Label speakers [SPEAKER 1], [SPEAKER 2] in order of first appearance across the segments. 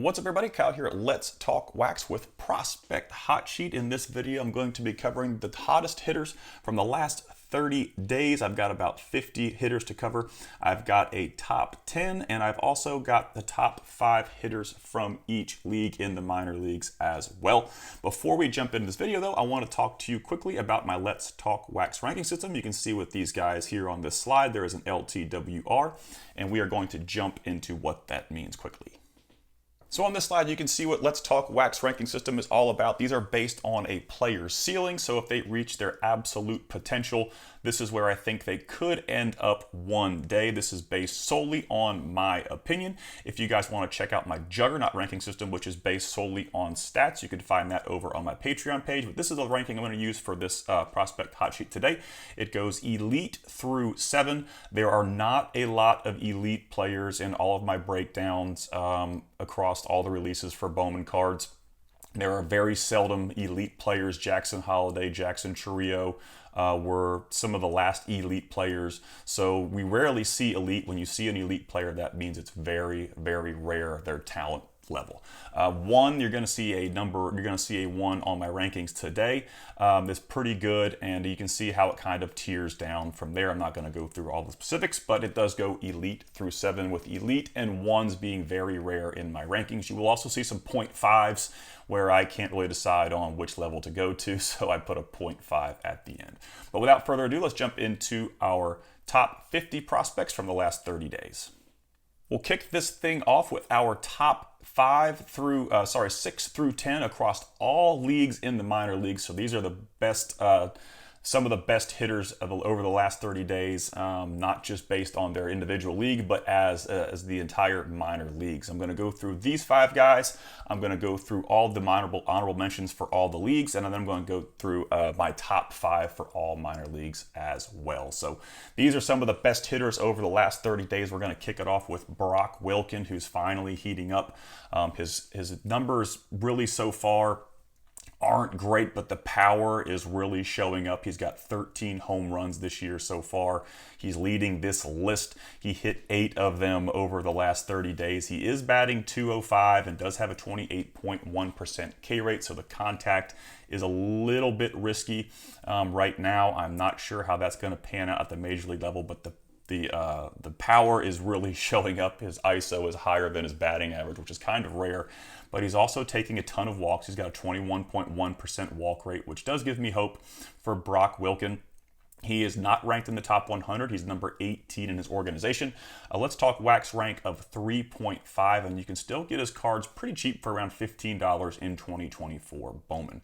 [SPEAKER 1] What's up everybody, Kyle here at Let's Talk Wax with Prospect Hot Sheet. In this video, I'm going to be covering the hottest hitters from the last 30 days. I've got about 50 hitters to cover. I've got a top 10, and I've also got the top 5 hitters from each league in the minor leagues as well. Before we jump into this video though, I want to talk to you quickly about my Let's Talk Wax ranking system. You can see with these guys here on this slide, there is an LTWR, and we are going to jump into what that means quickly. So on this slide, you can see what Let's Talk Wax ranking system is all about. These are based on a player's ceiling, so if they reach their absolute potential, this is where I think they could end up one day. This is based solely on my opinion. If you guys want to check out my Juggernaut ranking system, which is based solely on stats, you can find that over on my Patreon page. But this is the ranking I'm going to use for this Prospect Hot Sheet today. It goes Elite through 7. There are not a lot of Elite players in all of my breakdowns across all the releases for Bowman cards. There are very seldom Elite players. Jackson Holiday, Jackson Chourio were some of the last Elite players. So we rarely see Elite. When you see an Elite player, that means it's very, very rare, their talent level. One, you're going to see a number, you're going to see a 1 on my rankings today. That's pretty good, and you can see how it kind of tiers down from there. I'm not going to go through all the specifics, but it does go Elite through 7, with Elite and 1s being very rare in my rankings. You will also see some 0.5s where I can't really decide on which level to go to, so I put a 0.5 at the end. But without further ado, let's jump into our top 50 prospects from the last 30 days. We'll kick this thing off with our top 6 through 10 across all leagues in the minor leagues. So these are the best, some of the best hitters over the last 30 days, not just based on their individual league, but as the entire minor leagues. I'm going to go through these 5 guys. I'm going to go through all the honorable mentions for all the leagues, and then I'm going to go through my top 5 for all minor leagues as well. So these are some of the best hitters over the last 30 days. We're going to kick it off with Brock Wilken, who's finally heating up. His numbers really so far aren't great, but the power is really showing up. He's got 13 home runs this year so far. He's leading this list. He hit 8 of them over the last 30 days. He is batting .205 and does have a 28.1% K rate, so the contact is a little bit risky right now. I'm not sure how that's going to pan out at the major league level, but the power is really showing up. His ISO is higher than his batting average, which is kind of rare, but he's also taking a ton of walks. He's got a 21.1% walk rate, which does give me hope for Brock Wilken. He is not ranked in the top 100. He's number 18 in his organization. Let's Talk Wax rank of 3.5, and you can still get his cards pretty cheap for around $15 in 2024 Bowman.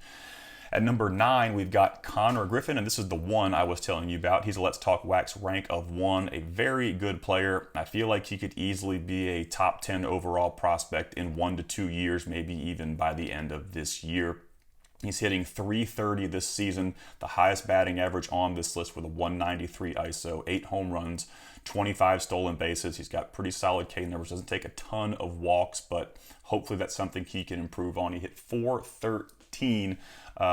[SPEAKER 1] At number 9, we've got Connor Griffin, and this is the one I was telling you about. He's a Let's Talk Wax rank of 1, a very good player. I feel like he could easily be a top 10 overall prospect in 1 to 2 years, maybe even by the end of this year. He's hitting .330 this season, the highest batting average on this list with a 193 ISO, 8 home runs, 25 stolen bases. He's got pretty solid K numbers, doesn't take a ton of walks, but hopefully that's something he can improve on. He hit .413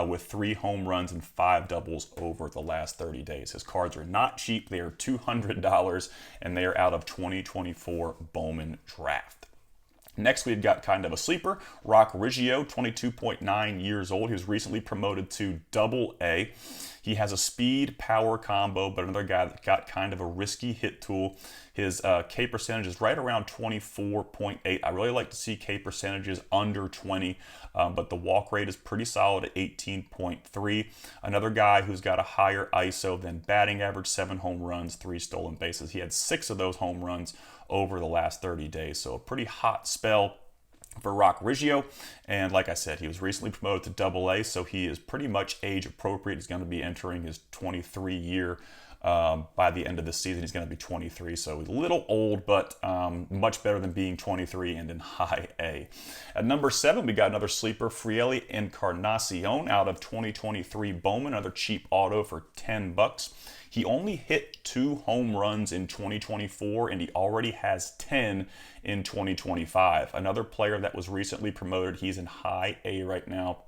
[SPEAKER 1] with 3 home runs and 5 doubles over the last 30 days. His cards are not cheap. They are $200, and they are out of 2024 Bowman draft. Next, we've got kind of a sleeper, Rock Riggio, 22.9 years old. He was recently promoted to Double-A. He has a speed power combo, but another guy that got kind of a risky hit tool. His K percentage is right around 24.8. I really like to see K percentages under 20, but the walk rate is pretty solid at 18.3. Another guy who's got a higher ISO than batting average, 7 home runs, 3 stolen bases. He had 6 of those home runs over the last 30 days, so a pretty hot spell for Rock Riggio. And like I said, he was recently promoted to Double-A, so he is pretty much age appropriate. He's going to be entering his 23 year. By the end of the season, he's going to be 23, so he's a little old, but much better than being 23 and in high A. At number 7, we got another sleeper, Friele Encarnacion, out of 2023 Bowman, another cheap auto for $10. He only hit 2 home runs in 2024, and he already has 10 in 2025. Another player that was recently promoted, he's in high A right now.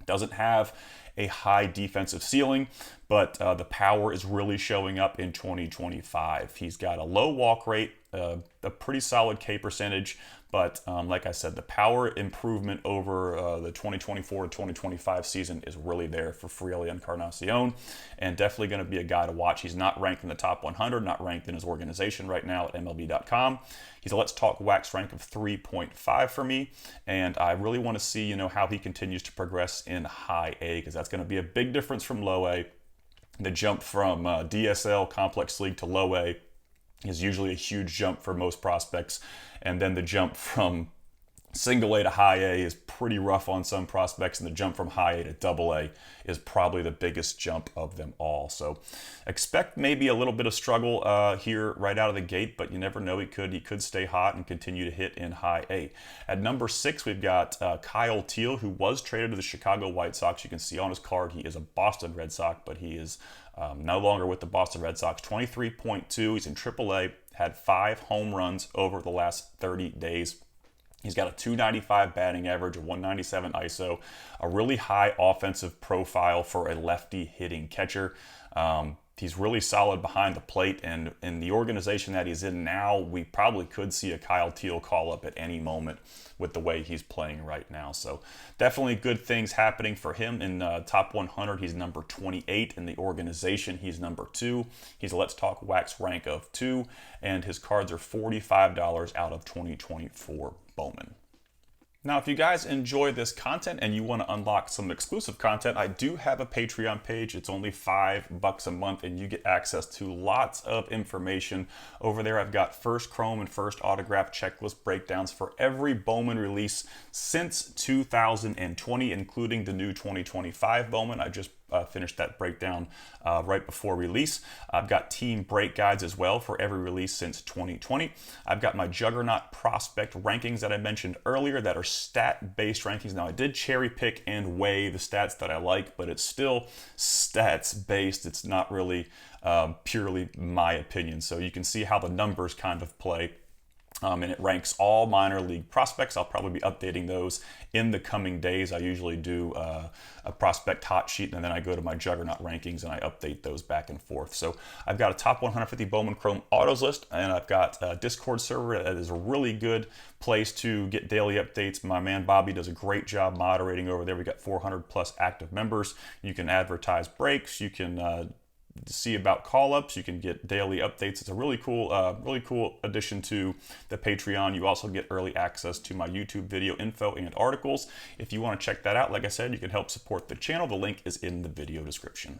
[SPEAKER 1] Doesn't have a high defensive ceiling, but the power is really showing up in 2025. He's got a low walk rate, a pretty solid K percentage. But like I said, the power improvement over the 2024 to 2025 season is really there for Friele Encarnacion, and definitely going to be a guy to watch. He's not ranked in the top 100, not ranked in his organization right now at MLB.com. He's a Let's Talk Wax rank of 3.5 for me, and I really want to see, how he continues to progress in high A, because that's going to be a big difference from low A. The jump from DSL Complex League to low A is usually a huge jump for most prospects, and then the jump from single A to high A is pretty rough on some prospects, and the jump from high A to double A is probably the biggest jump of them all. So expect maybe a little bit of struggle here right out of the gate, but you never know. He could stay hot and continue to hit in high A. At number 6, we've got Kyle Teal, who was traded to the Chicago White Sox. You can see on his card he is a Boston Red Sox, but he is no longer with the Boston Red Sox. 23.2. He's in AAA. Had 5 home runs over the last 30 days. He's got a 295 batting average, a 197 ISO, a really high offensive profile for a lefty hitting catcher. He's really solid behind the plate, and in the organization that he's in now, we probably could see a Kyle Teal call up at any moment with the way he's playing right now. So definitely good things happening for him. In top 100, he's number 28. In the organization, he's number 2. He's a Let's Talk Wax rank of 2, and his cards are $45 out of 2024 Bowman. Now, if you guys enjoy this content and you want to unlock some exclusive content, I do have a Patreon page. It's only $5 a month, and you get access to lots of information. Over there, I've got first chrome and first autograph checklist breakdowns for every Bowman release since 2020, including the new 2025 Bowman. I just finished that breakdown right before release. I've got team break guides as well for every release since 2020. I've got my Juggernaut prospect rankings that I mentioned earlier that are stat-based rankings. Now, I did cherry pick and weigh the stats that I like, but it's still stats-based. It's not really purely my opinion. So you can see how the numbers kind of play. And it ranks all minor league prospects. I'll probably be updating those in the coming days. I usually do a prospect hot sheet, and then I go to my Juggernaut rankings and I update those back and forth. So I've got a top 150 Bowman Chrome Autos list, and I've got a Discord server that is a really good place to get daily updates. My man Bobby does a great job moderating over there. We got 400 plus active members. You can advertise breaks. You can see about call-ups. You can get daily updates. It's a really cool addition to the Patreon. You also get early access to my YouTube video info and articles. If you want to check that out, like I said, you can help support the channel. The link is in the video description.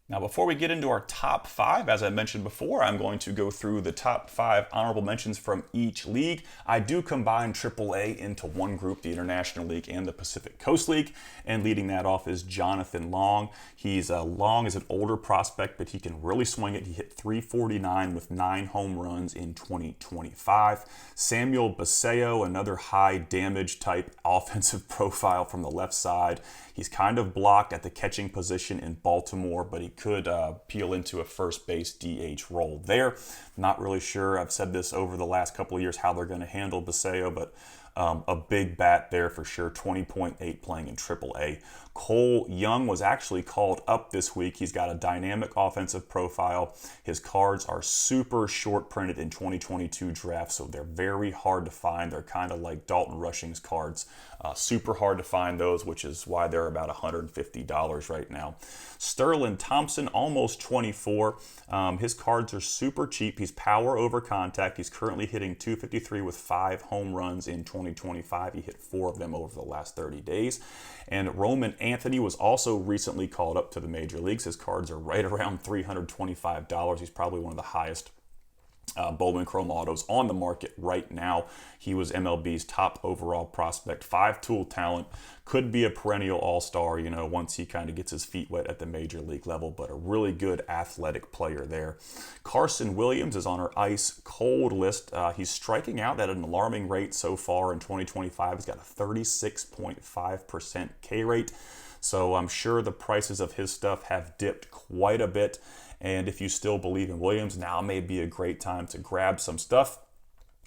[SPEAKER 1] Now, before we get into our top 5, as I mentioned before, I'm going to go through the top 5 honorable mentions from each league. I do combine AAA into one group, the International League and the Pacific Coast League, and leading that off is Jonathan Long. Long is an older prospect, but he can really swing it. He hit 349 with 9 home runs in 2025. Samuel Basallo, another high damage type offensive profile from the left side. He's kind of blocked at the catching position in Baltimore, but he could peel into a first base DH role there. Not really sure. I've said this over the last couple of years how they're going to handle Basallo, but a big bat there for sure. 20.8 playing in AAA. Cole Young was actually called up this week. He's got a dynamic offensive profile. His cards are super short printed in 2022 drafts, so they're very hard to find. They're kind of like Dalton Rushing's cards. Super hard to find those, which is why they're about $150 right now. Sterling Thompson, almost 24. His cards are super cheap. He's power over contact. He's currently hitting 253 with 5 home runs in 2025. He hit 4 of them over the last 30 days. And Roman Anthony was also recently called up to the major leagues. His cards are right around $325. He's probably one of the highest Bowman Chrome Autos on the market right now. He was MLB's top overall prospect, 5-tool talent, could be a perennial all-star, once he kind of gets his feet wet at the major league level, but a really good athletic player there. Carson Williams is on our ice cold list. He's striking out at an alarming rate so far in 2025. He's got a 36.5% K rate. So I'm sure the prices of his stuff have dipped quite a bit. And if you still believe in Williams, now may be a great time to grab some stuff.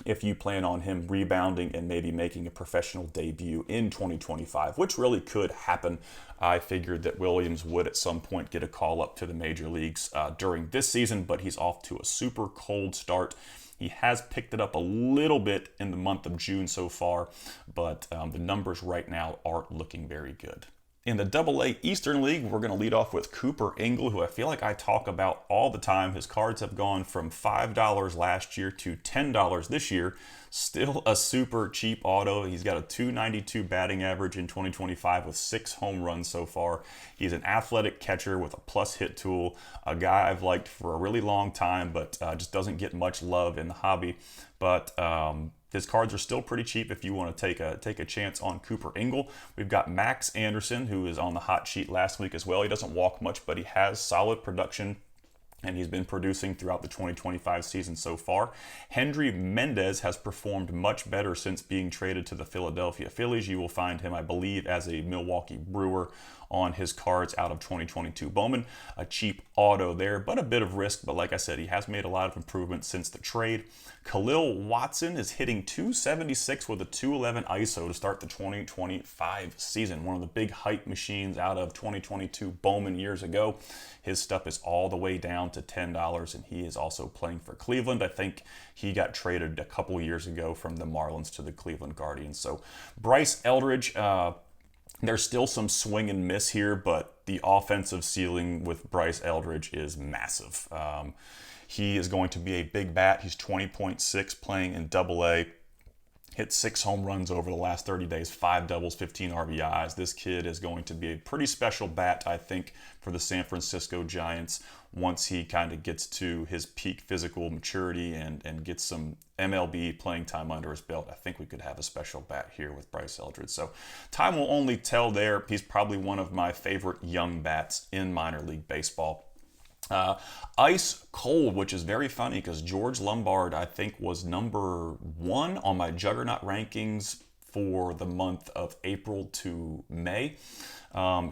[SPEAKER 1] if you plan on him rebounding and maybe making a professional debut in 2025, which really could happen. I figured that Williams would at some point get a call up to the major leagues during this season, but he's off to a super cold start. He has picked it up a little bit in the month of June so far, but the numbers right now aren't looking very good. In the Double-A Eastern League, we're going to lead off with Cooper Ingle, who I feel like I talk about all the time. His cards have gone from $5 last year to $10 this year. Still a super cheap auto. He's got a .292 batting average in 2025 with 6 home runs so far. He's an athletic catcher with a plus hit tool, a guy I've liked for a really long time, but just doesn't get much love in the hobby. But his cards are still pretty cheap if you want to take a chance on Cooper Ingle. We've got Max Anderson, who is on the hot sheet last week as well. He doesn't walk much, but he has solid production, and he's been producing throughout the 2025 season so far. Hendry Mendez has performed much better since being traded to the Philadelphia Phillies. You will find him, I believe, as a Milwaukee Brewer on his cards out of 2022. Bowman, a cheap auto there, but a bit of risk. But like I said, he has made a lot of improvements since the trade. Khalil Watson is hitting .276 with a .211 ISO to start the 2025 season. One of the big hype machines out of 2022 Bowman years ago. His stuff is all the way down to $10, and he is also playing for Cleveland. I think he got traded a couple years ago from the Marlins to the Cleveland Guardians. So Bryce Eldridge, there's still some swing and miss here, but the offensive ceiling with Bryce Eldridge is massive. He is going to be a big bat. He's 20.6 playing in Double-A. Hit 6 home runs over the last 30 days, 5 doubles, 15 RBIs. This kid is going to be a pretty special bat, I think, for the San Francisco Giants once he kind of gets to his peak physical maturity and gets some MLB playing time under his belt. I think we could have a special bat here with Bryce Eldridge. So time will only tell there. He's probably one of my favorite young bats in minor league baseball. Ice cold, which is very funny because George Lombard, I think, was number 1 on my Juggernaut rankings for the month of April to May.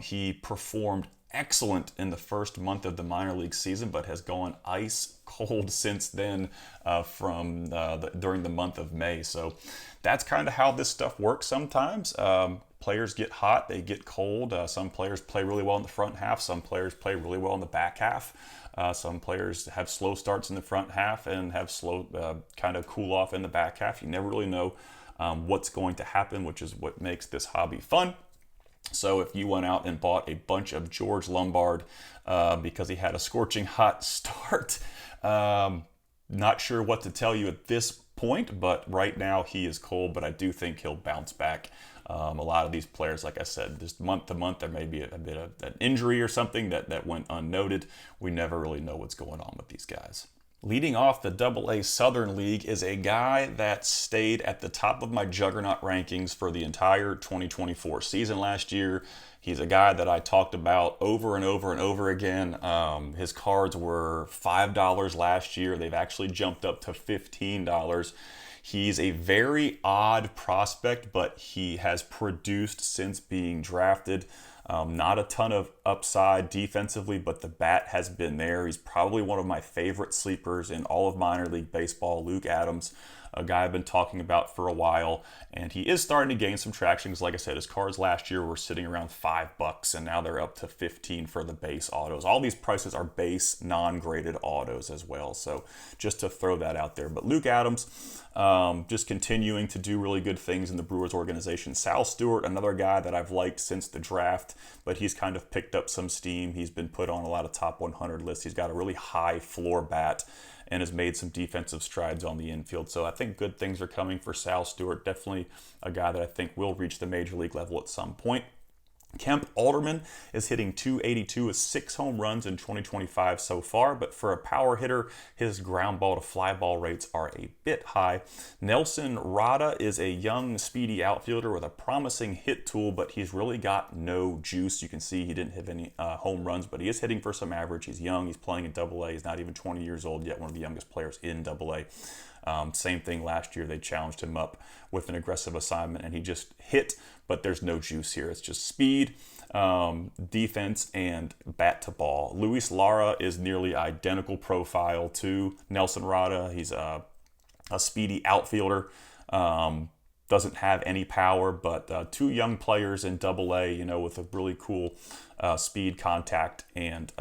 [SPEAKER 1] He performed excellent in the first month of the minor league season, but has gone ice cold since then during the month of May. So that's kind of how this stuff works sometimes. Players get hot, they get cold. Some players play really well in the front half. Some players play really well in the back half. Some players have slow starts in the front half and have slow kind of cool off in the back half. You never really know what's going to happen, which is what makes this hobby fun. So if you went out and bought a bunch of George Lombard because he had a scorching hot start, not sure what to tell you at this point, but right now he is cold, but I do think he'll bounce back. A lot of these players, like I said, just month to month, there may be a bit of an injury or something that went unnoted. We never really know what's going on with these guys. Leading off the Double-A Southern League is a guy that stayed at the top of my Juggernaut rankings for the entire 2024 season last year. He's a guy that I talked about over and over and over again. His cards were $5 last year. They've actually jumped up to $15. He's a very odd prospect, but he has produced since being drafted. Not a ton of upside defensively, but the bat has been there. He's probably one of my favorite sleepers in all of minor league baseball. Luke Adams, a guy I've been talking about for a while, and he is starting to gain some traction because, like I said, his cards last year were sitting around $5, and now they're up to $15 for the base autos. All these prices are base, non-graded autos as well, so just to throw that out there. But Luke Adams, just continuing to do really good things in the Brewers organization. Sal Stewart, another guy that I've liked since the draft, but he's kind of picked up some steam. He's been put on a lot of top 100 lists. He's got a really high floor bat and has made some defensive strides on the infield. So I think good things are coming for Sal Stewart. Definitely a guy that I think will reach the major league level at some point. Kemp Alderman is hitting .282 with 6 home runs in 2025 so far, but for a power hitter, his ground ball to fly ball rates are a bit high. Nelson Rada is a young, speedy outfielder with a promising hit tool, but he's really got no juice. You can see he didn't hit any home runs, but he is hitting for some average. He's young, he's playing in Double-A, he's not even 20 years old yet, one of the youngest players in Double-A. Same thing last year, they challenged him up with an aggressive assignment and he just hit, but there's no juice here. It's just speed, defense, and bat to ball. Luis Lara is nearly identical profile to Nelson Rada. He's a speedy outfielder. Doesn't have any power, but two young players in Double-A, with a really cool speed, contact, and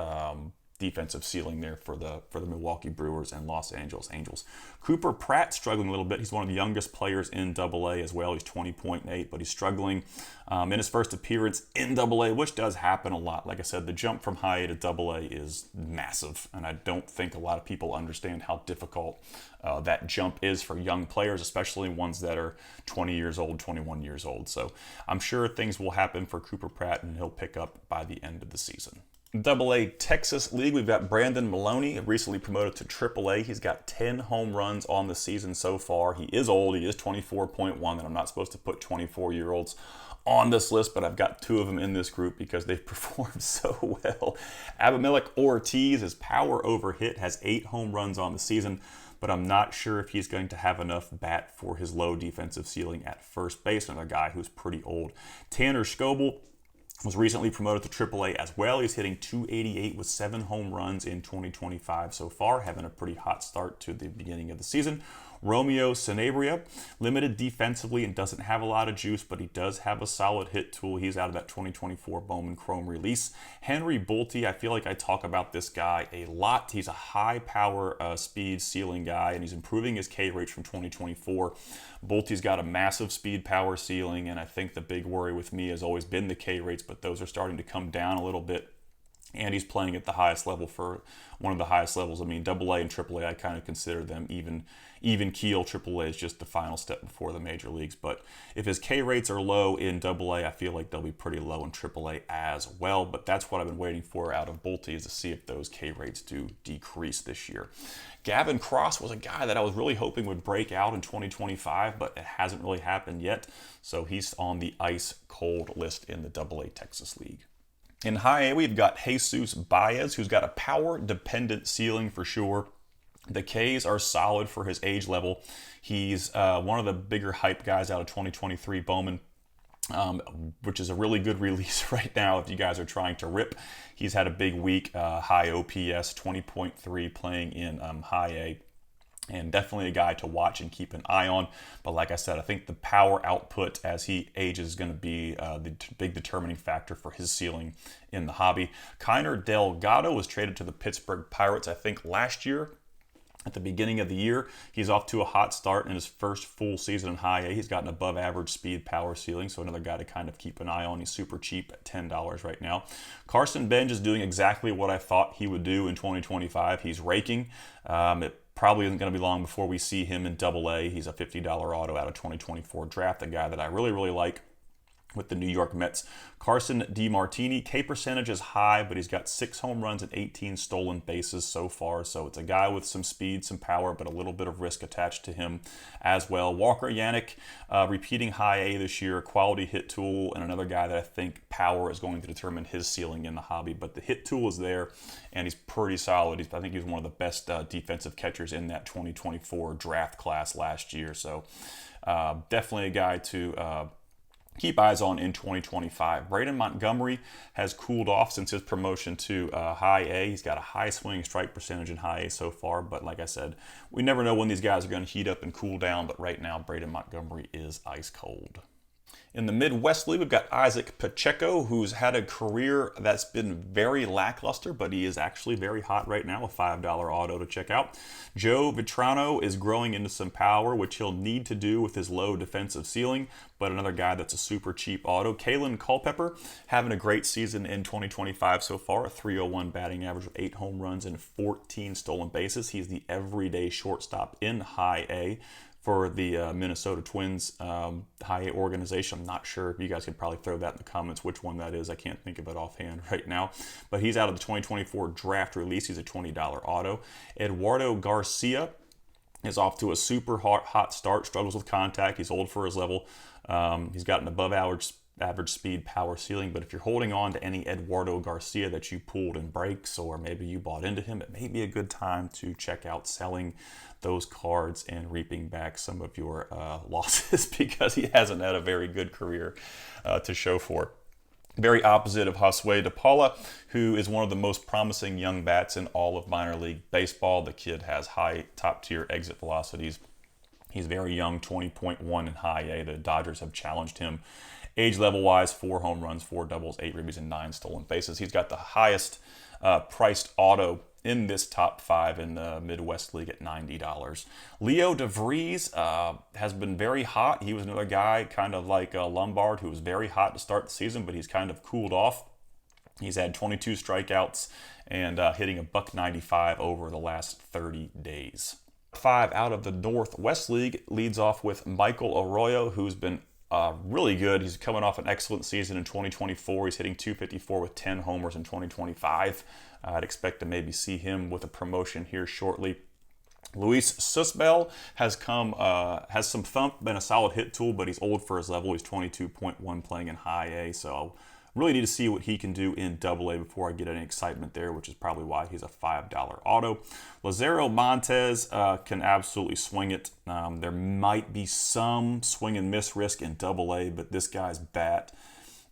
[SPEAKER 1] defensive ceiling there for the Milwaukee Brewers and Los Angeles Angels. Cooper Pratt struggling a little bit. He's one of the youngest players in Double-A as well. He's 20.8, but he's struggling in his first appearance in Double-A, which does happen a lot. Like I said, the jump from high A to Double-A is massive, and I don't think a lot of people understand how difficult that jump is for young players, especially ones that are 20 years old, 21 years old. So I'm sure things will happen for Cooper Pratt, and he'll pick up by the end of the season. Double-A Texas League, we've got Brandon Maloney, recently promoted to Triple-A. He's got 10 home runs on the season so far. He is old. He is 24.1, and I'm not supposed to put 24-year-olds on this list, but I've got two of them in this group because they've performed so well. Abimelec Ortiz, his power over hit, has 8 home runs on the season, but I'm not sure if he's going to have enough bat for his low defensive ceiling at first base. Another guy who's pretty old. Tanner Scoble was recently promoted to Triple-A as well. He's hitting .288 with 7 home runs in 2025 so far, having a pretty hot start to the beginning of the season. Romeo Sanabria, limited defensively and doesn't have a lot of juice, but he does have a solid hit tool. He's out of that 2024 Bowman Chrome release. Henry Bolte, I feel like I talk about this guy a lot. He's a high power speed ceiling guy, and he's improving his K rates from 2024. Bolte's got a massive speed power ceiling, and I think the big worry with me has always been the K rates, but those are starting to come down a little bit. And he's playing at the highest level for one of the highest levels. I mean, Double-A and Triple-A, I kind of consider them even keel. Triple-A is just the final step before the major leagues. But if his K rates are low in Double-A, I feel like they'll be pretty low in Triple-A as well. But that's what I've been waiting for out of Bolte, is to see if those K rates do decrease this year. Gavin Cross was a guy that I was really hoping would break out in 2025, but it hasn't really happened yet. So he's on the ice cold list in the Double-A Texas League. In high A, we've got Jesus Baez, who's got a power-dependent ceiling for sure. The Ks are solid for his age level. He's one of the bigger hype guys out of 2023 Bowman, which is a really good release right now if you guys are trying to rip. He's had a big week, high OPS, 20.3 playing in high A. And definitely a guy to watch and keep an eye on. But like I said, I think the power output as he ages is going to be the big determining factor for his ceiling in the hobby. Kiner Delgado was traded to the Pittsburgh Pirates, I think, last year. At the beginning of the year, he's off to a hot start in his first full season in high A. He's got an above average speed power ceiling, so another guy to kind of keep an eye on. He's super cheap at $10 right now. Carson Benj is doing exactly what I thought he would do in 2025. He's raking. It probably isn't going to be long before we see him in Double-A. He's a $50 auto out of 2024 draft, a guy that I really, really like with the New York Mets. Carson DeMartini, K percentage is high, but he's got 6 home runs and 18 stolen bases so far. So it's a guy with some speed, some power, but a little bit of risk attached to him as well. Walker Yannick, repeating high A this year, quality hit tool, and another guy that I think power is going to determine his ceiling in the hobby. But the hit tool is there, and he's pretty solid. I think he's one of the best defensive catchers in that 2024 draft class last year. So definitely a guy to keep eyes on in 2025. Braden Montgomery has cooled off since his promotion to high A. He's got a high swing strike percentage in high A so far, but like I said, we never know when these guys are going to heat up and cool down, but right now Braden Montgomery is ice cold. In the Midwest League, we've got Isaac Pacheco, who's had a career that's been very lackluster, but he is actually very hot right now, a $5 auto to check out. Joe Vitrano is growing into some power, which he'll need to do with his low defensive ceiling, but another guy that's a super cheap auto. Kalen Culpepper having a great season in 2025 so far, a .301 batting average with 8 home runs and 14 stolen bases. He's the everyday shortstop in high A for the Minnesota Twins high A organization. I'm not sure if you guys could probably throw that in the comments which one that is. I can't think of it offhand right now. But he's out of the 2024 draft release. He's a $20 auto. Eduardo Garcia is off to a super hot start, struggles with contact. He's old for his level. He's got an above average speed power ceiling, but if you're holding on to any Eduardo Garcia that you pulled in breaks, or maybe you bought into him, it may be a good time to check out selling those cards and reaping back some of your losses because he hasn't had a very good career to show for. Very opposite of Josue De Paula, who is one of the most promising young bats in all of minor league baseball. The kid has high top tier exit velocities, He's very young, 20.1 in high A. The Dodgers have challenged him age level wise: 4 home runs, 4 doubles, 8 ribbies, and 9 stolen bases. He's got the highest priced auto in this top 5 in the Midwest League at $90. Leo DeVries has been very hot. He was another guy kind of like Lombard, who was very hot to start the season, but he's kind of cooled off. He's had 22 strikeouts and hitting a .195 over the last 30 days. 5 out of the Northwest League leads off with Michael Arroyo, who's been really good. He's coming off an excellent season in 2024. He's hitting .254 with 10 homers in 2025. I'd expect to maybe see him with a promotion here shortly. Luis Susbel has some thump, been a solid hit tool, but he's old for his level. He's 22.1 playing in high A, so really need to see what he can do in Double A before I get any excitement there, which is probably why he's a $5 auto. Lazaro Montes can absolutely swing it. There might be some swing and miss risk in Double A, but this guy's bat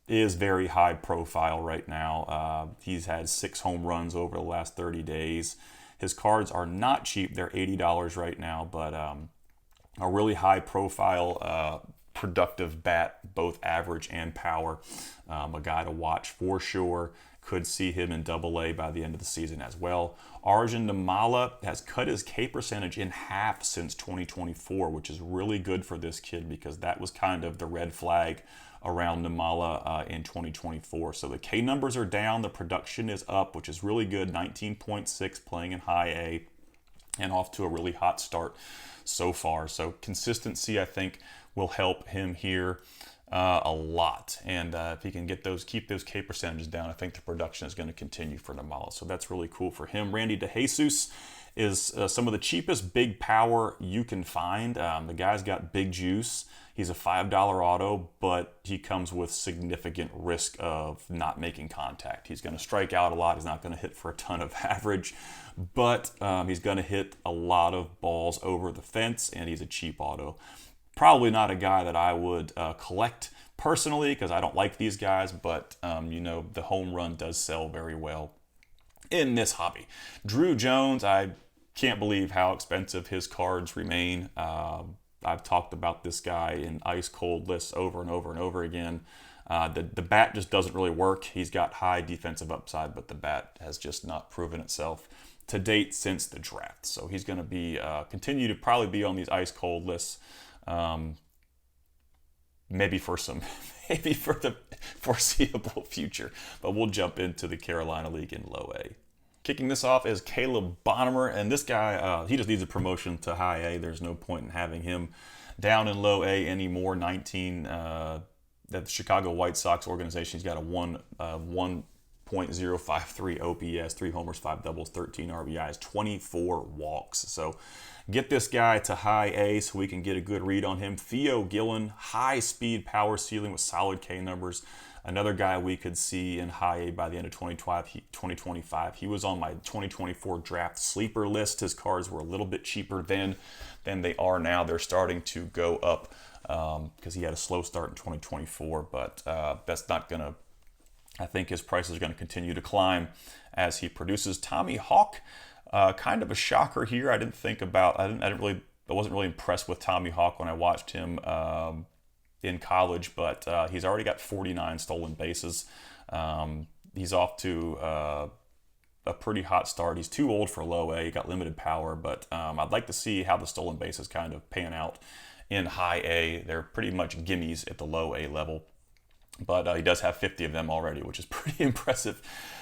[SPEAKER 1] is very high profile right now. He's had 6 home runs over the last 30 days. His cards are not cheap. They're $80 right now, but a really high profile productive bat, both average and power. A guy to watch for sure. Could see him in Double A by the end of the season as well. Arjun Namala has cut his K percentage in half since 2024, which is really good for this kid because that was kind of the red flag around Namala in 2024. So the K numbers are down, the production is up, which is really good. 19.6 playing in high A and off to a really hot start so far. So consistency, I think, will help him here a lot. And if he can keep those K percentages down, I think the production is going to continue for Namala. So that's really cool for him. Randy DeJesus is some of the cheapest big power you can find. The guy's got big juice. He's a $5 auto, but he comes with significant risk of not making contact. He's going to strike out a lot. He's not going to hit for a ton of average, but he's going to hit a lot of balls over the fence, and he's a cheap auto. Probably not a guy that I would collect personally because I don't like these guys, but the home run does sell very well in this hobby. Drew Jones, I can't believe how expensive his cards remain. I've talked about this guy in ice cold lists over and over and over again. The bat just doesn't really work. He's got high defensive upside, but the bat has just not proven itself to date since the draft. So he's going to be continue to probably be on these ice cold lists. Maybe for the foreseeable future, but we'll jump into the Carolina League in low A. Kicking this off is Caleb Bonnemer, and this guy, he just needs a promotion to high A. There's no point in having him down in low A anymore. 19, that the Chicago White Sox organization, he's got a 1.053 OPS, 3 homers, 5 doubles, 13 RBIs, 24 walks. So get this guy to high A so we can get a good read on him. Theo Gillen, high speed power ceiling with solid K numbers. Another guy we could see in high A by the end of 2025. He was on my 2024 draft sleeper list. His cards were a little bit cheaper then than they are now. They're starting to go up because he had a slow start in 2024, but that's not going to, I think his prices are going to continue to climb as he produces. Tommy Hawk, kind of a shocker here. I wasn't really impressed with Tommy Hawk when I watched him in college, but he's already got 49 stolen bases. He's off to a pretty hot start. He's too old for low A. He got limited power, but I'd like to see how the stolen bases kind of pan out in high A. They're pretty much gimmies at the low A level, but he does have 50 of them already, which is pretty impressive.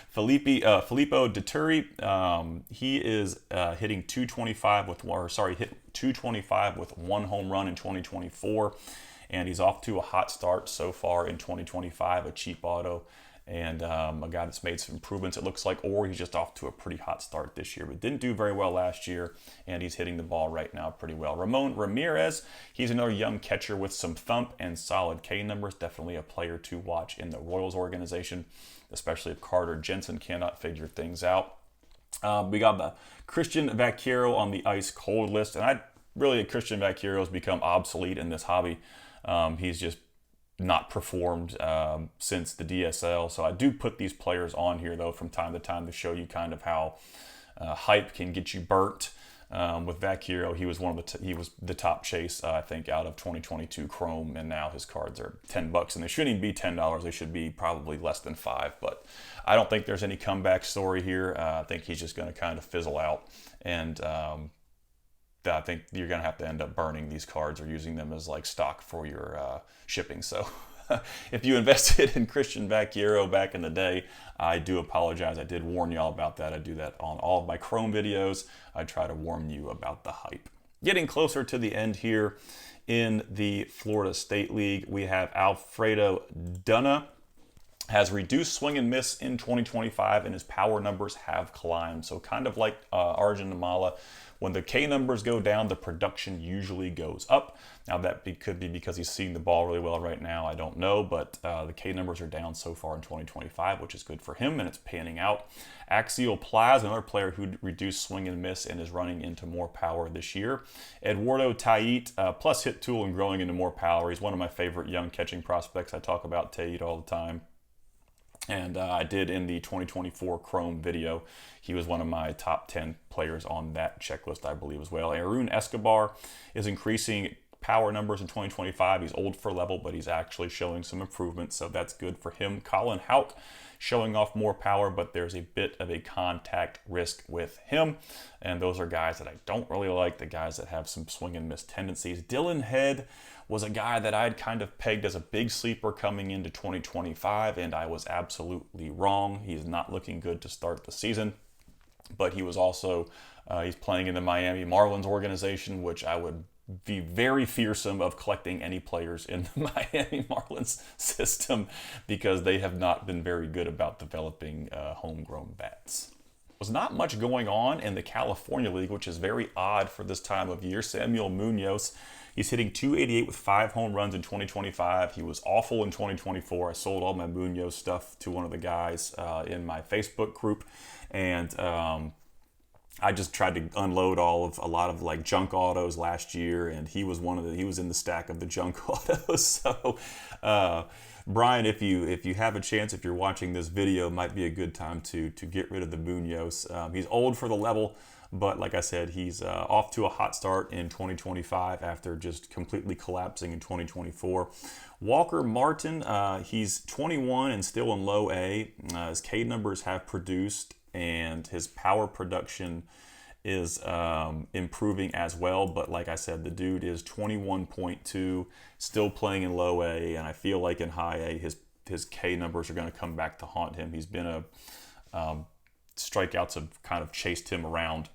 [SPEAKER 1] Filippo Dituri, he is hitting 225 hit 225 with 1 home run in 2024. And he's off to a hot start so far in 2025, a cheap auto, and a guy that's made some improvements, it looks like, or he's just off to a pretty hot start this year, but didn't do very well last year, and he's hitting the ball right now pretty well. Ramon Ramirez, he's another young catcher with some thump and solid K numbers, definitely a player to watch in the Royals organization, especially if Carter Jensen cannot figure things out. We got the Christian Vaquero on the ice cold list, and Christian Vaquero has become obsolete in this hobby. He's just not performed since the DSL. So I do put these players on here, though, from time to time to show you kind of how hype can get you burnt. With Vaquero, he was he was the top chase, I think, out of 2022 Chrome, and now his cards are $10, and they shouldn't even be $10. They should be probably less than $5. But I don't think there's any comeback story here. I think he's just going to kind of fizzle out, and I think you're going to have to end up burning these cards or using them as like stock for your shipping. So if you invested in Christian Vaquero back in the day, I do apologize. I did warn y'all about that. I do that on all of my Chrome videos. I try to warn you about the hype. Getting closer to the end here in the Florida State League, we have Alfredo Dunna. Has reduced swing and miss in 2025, and his power numbers have climbed. So kind of like Arjun Nimala, when the K numbers go down, the production usually goes up. Now that could be because he's seeing the ball really well right now. I don't know, but the K numbers are down so far in 2025, which is good for him, and it's panning out. Axial Plaz, another player who reduced swing and miss and is running into more power this year. Eduardo Tait, plus hit tool and growing into more power. He's one of my favorite young catching prospects. I talk about Tait all the time. And I did in the 2024 Chrome video. He was one of my top 10 players on that checklist, I believe, as well. Arun Escobar is increasing power numbers in 2025. He's old for level, but he's actually showing some improvement, so that's good for him. Colin Houck showing off more power, but there's a bit of a contact risk with him. And those are guys that I don't really like, the guys that have some swing and miss tendencies. Dylan Head was a guy that I'd kind of pegged as a big sleeper coming into 2025, and I was absolutely wrong. He's not looking good to start the season, but he was also, he's playing in the Miami Marlins organization, which I would be very fearsome of collecting any players in the Miami Marlins system because they have not been very good about developing homegrown bats. Was not much going on in the California League, which is very odd for this time of year. Samuel Munoz, he's hitting .288 with 5 home runs in 2025. He was awful in 2024. I sold all my Munoz stuff to one of the guys in my Facebook group, and I just tried to unload a lot of like junk autos last year, and he was he was in the stack of the junk autos. So Brian, if you have a chance, if you're watching this video, might be a good time to get rid of the Munoz. He's old for the level, but like I said, he's off to a hot start in 2025 after just completely collapsing in 2024. Walker Martin, he's 21 and still in low A. His K numbers have produced, and his power production is improving as well. But like I said, the dude is 21.2, still playing in low A, and I feel like in high A, his K numbers are going to come back to haunt him. He's been strikeouts have kind of chased him around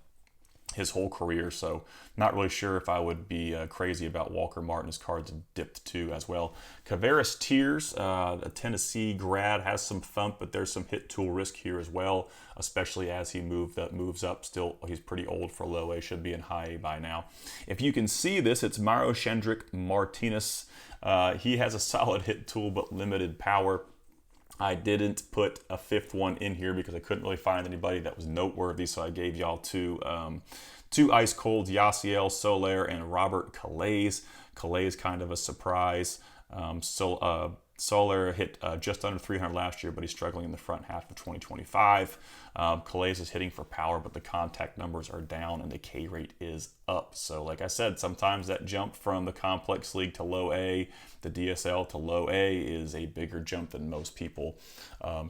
[SPEAKER 1] his whole career, so not really sure if I would be crazy about Walker Martin. His cards have dipped too as well. Kavaris Tears, a Tennessee grad, has some thump, but there's some hit tool risk here as well, especially as he moves up. Still, he's pretty old for low A, should be in high A by now. If you can see this, it's Mauro Shendrick Martinez. He has a solid hit tool, but limited power. I didn't put a fifth one in here because I couldn't really find anybody that was noteworthy, so I gave y'all two ice colds, Yasiel Soler and Robert Calais. Calais kind of a surprise. Soler hit just under 300 last year, but he's struggling in the front half of 2025. Calais is hitting for power, but the contact numbers are down and the K rate is up. So like I said, sometimes that jump from the complex league to low A, the DSL to low A, is a bigger jump than most people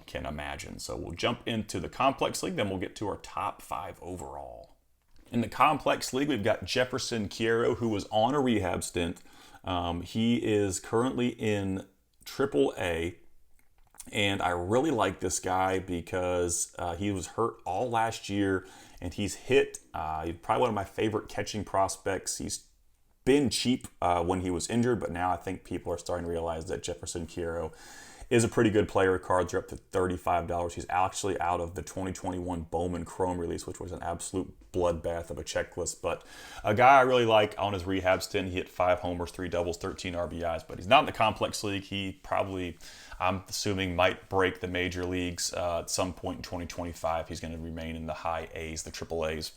[SPEAKER 1] can imagine. So we'll jump into the complex league, then we'll get to our top 5 overall. In the complex league, we've got Jefferson Quiero, who was on a rehab stint. He is currently in AAA, and I really like this guy because he was hurt all last year, and he's hit. He's probably one of my favorite catching prospects. He's been cheap when he was injured, but now I think people are starting to realize that Jefferson Quiero is a pretty good player. Cards are up to $35. He's actually out of the 2021 Bowman Chrome release, which was an absolute bloodbath of a checklist. But a guy I really like on his rehab stint. He hit 5 homers, 3 doubles, 13 RBIs, but he's not in the complex league. He probably, I'm assuming, might break the major leagues at some point in 2025. He's going to remain in the high A's, the triple A's,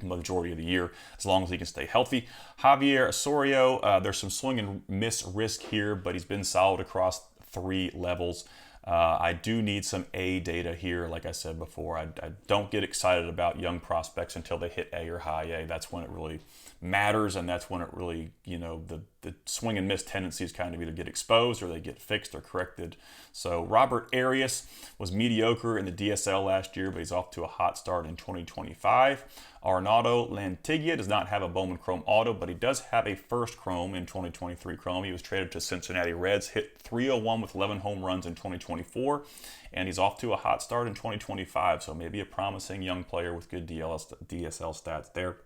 [SPEAKER 1] majority of the year, as long as he can stay healthy. Javier Osorio, there's some swing and miss risk here, but he's been solid across 3 levels. I do need some A data here. Like I said before, I don't get excited about young prospects until they hit A or high A. That's when it really matters, and that's when it really, the swing and miss tendencies kind of either get exposed or they get fixed or corrected. So Robert Arias was mediocre in the DSL last year, but he's off to a hot start in 2025. Arnaldo Lantigua does not have a Bowman Chrome Auto, but he does have a first Chrome in 2023 Chrome. He was traded to Cincinnati Reds, hit .301 with 11 home runs in 2024, and he's off to a hot start in 2025, so maybe a promising young player with good DSL stats there.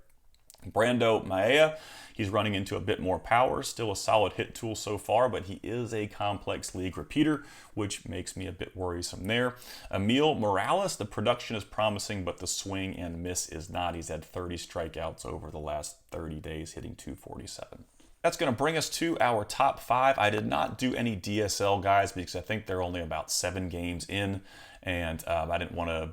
[SPEAKER 1] Brando Maia, he's running into a bit more power, still a solid hit tool so far, but he is a complex league repeater, which makes me a bit worrisome there. Emil Morales, the production is promising, but the swing and miss is not. He's had 30 strikeouts over the last 30 days, hitting .247. That's going to bring us to our top 5. I did not do any DSL guys because I think they're only about 7 games in, and I didn't want to.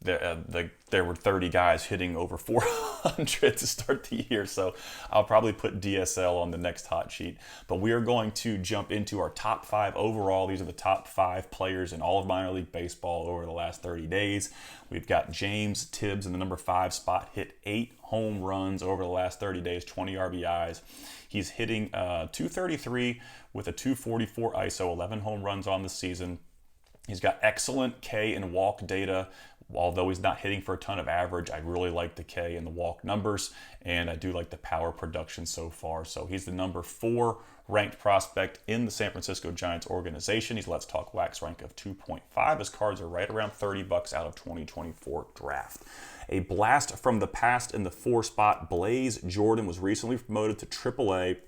[SPEAKER 1] There were 30 guys hitting over 400 to start the year, so I'll probably put DSL on the next hot sheet. But we are going to jump into our top 5 overall. These are the top 5 players in all of minor league baseball over the last 30 days. We've got James Tibbs in the number 5 spot, hit 8 home runs over the last 30 days, 20 RBIs. He's hitting .233 with a .244 ISO, 11 home runs on the season. He's got excellent K and walk data. Although he's not hitting for a ton of average, I really like the K and the walk numbers, and I do like the power production so far. So he's the number 4 ranked prospect in the San Francisco Giants organization. He's Let's Talk Wax rank of 2.5. His cards are right around $30 out of 2024 draft. A blast from the past in the 4 spot, Blaze Jordan was recently promoted to AAA.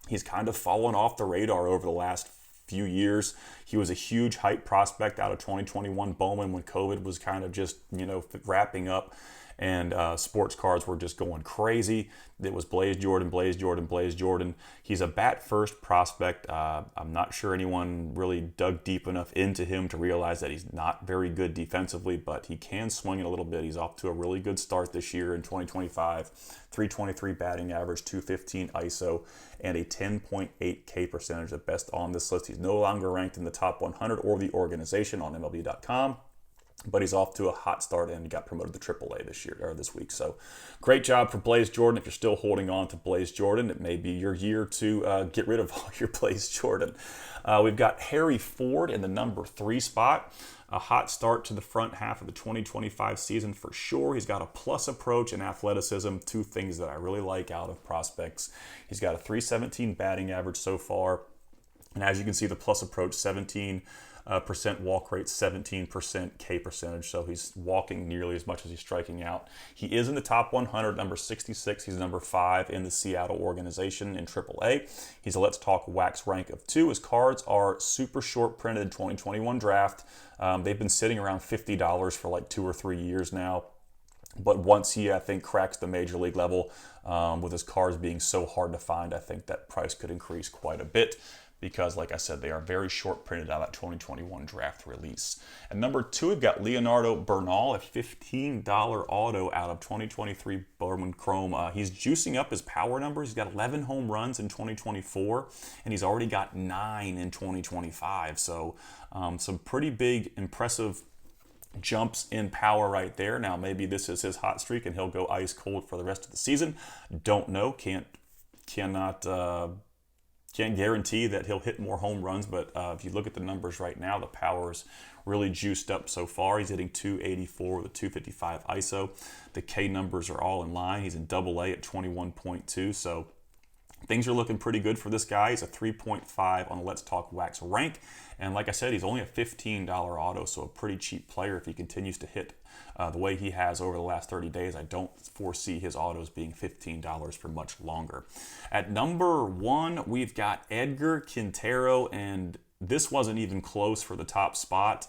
[SPEAKER 1] He's kind of fallen off the radar over the last few years. He was a huge hype prospect out of 2021 Bowman when COVID was kind of just, wrapping up, and sports cards were just going crazy. It was Blaze Jordan, Blaze Jordan, Blaze Jordan. He's a bat-first prospect. I'm not sure anyone really dug deep enough into him to realize that he's not very good defensively, but he can swing it a little bit. He's off to a really good start this year in 2025. 323 batting average, 215 ISO, and a 10.8 K percentage, the best on this list. He's no longer ranked in the top 100 or the organization on MLB.com. But he's off to a hot start and got promoted to AAA this week. So great job for Blaze Jordan. If you're still holding on to Blaze Jordan, it may be your year to get rid of all your Blaze Jordan. We've got Harry Ford in the number 3 spot. A hot start to the front half of the 2025 season for sure. He's got a plus approach and athleticism, 2 things that I really like out of prospects. He's got a .317 batting average so far. And as you can see, the plus approach, 17% walk rate, 17% K percentage, so he's walking nearly as much as he's striking out. He is in the top 100, number 66. He's number 5 in the Seattle organization in AAA. He's a Let's Talk Wax rank of 2. His cards are super short printed 2021 draft. They've been sitting around $50 for like 2 or 3 years now. But once he, I think, cracks the major league level, with his cards being so hard to find, I think that price could increase quite a bit, because, like I said, they are very short printed out of that 2021 draft release. And number 2, we've got Leonardo Bernal, a $15 auto out of 2023 Bowman Chrome. He's juicing up his power numbers. He's got 11 home runs in 2024, and he's already got 9 in 2025. So some pretty big, impressive jumps in power right there. Now, maybe this is his hot streak, and he'll go ice cold for the rest of the season. Don't know. Can't guarantee that he'll hit more home runs, but if you look at the numbers right now, the power's really juiced up so far. He's hitting .284 with a .255 ISO. The K numbers are all in line. He's in AA at 21.2, so things are looking pretty good for this guy. He's a 3.5 on the Let's Talk Wax rank. And like I said, he's only a $15 auto, so a pretty cheap player if he continues to hit the way he has over the last 30 days. I don't foresee his autos being $15 for much longer. At number 1, we've got Edgar Quintero, and this wasn't even close for the top spot.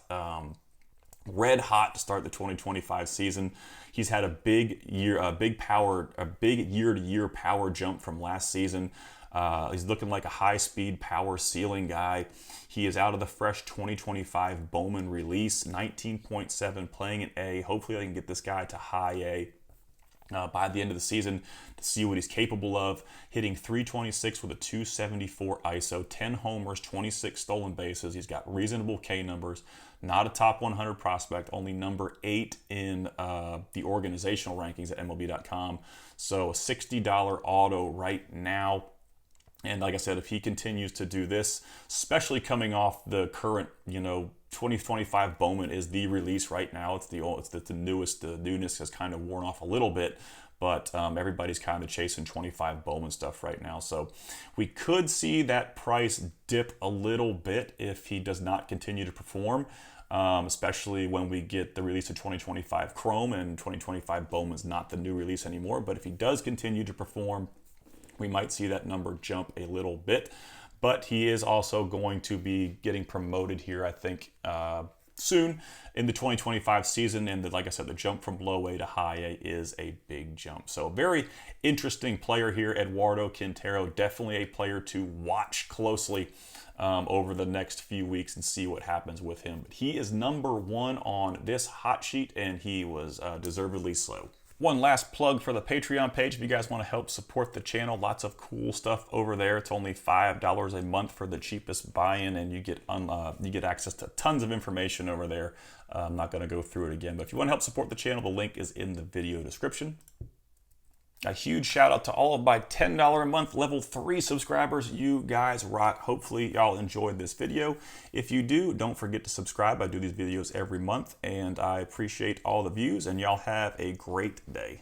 [SPEAKER 1] Red hot to start the 2025 season. He's had a big year-to-year power jump from last season. He's looking like a high-speed power ceiling guy. He is out of the fresh 2025 Bowman release, 19.7, playing in A. Hopefully I can get this guy to high A. by the end of the season to see what he's capable of. Hitting 326 with a 274 ISO, 10 homers, 26 stolen bases. He's got reasonable K numbers. Not a top 100 prospect, only number 8 in the organizational rankings at MLB.com. So a $60 auto right now. And like I said, if he continues to do this, especially coming off the current, 2025 Bowman is the release right now. It's the newest. The newness has kind of worn off a little bit, but everybody's kind of chasing 25 Bowman stuff right now. So we could see that price dip a little bit if he does not continue to perform, especially when we get the release of 2025 Chrome, and 2025 Bowman's not the new release anymore. But if he does continue to perform, we might see that number jump a little bit. But he is also going to be getting promoted here, I think, soon in the 2025 season. And like I said, the jump from low A to high A is a big jump. So very interesting player here, Eduardo Quintero. Definitely a player to watch closely over the next few weeks and see what happens with him. But he is number 1 on this hot sheet, and he was deservedly so. One last plug for the Patreon page. If you guys want to help support the channel, lots of cool stuff over there. It's only $5 a month for the cheapest buy-in, and you get access to tons of information over there. I'm not going to go through it again, but if you want to help support the channel, the link is in the video description. A huge shout out to all of my $10 a month level 3 subscribers. You guys rock. Hopefully y'all enjoyed this video. If you do, don't forget to subscribe. I do these videos every month, and I appreciate all the views, and y'all have a great day.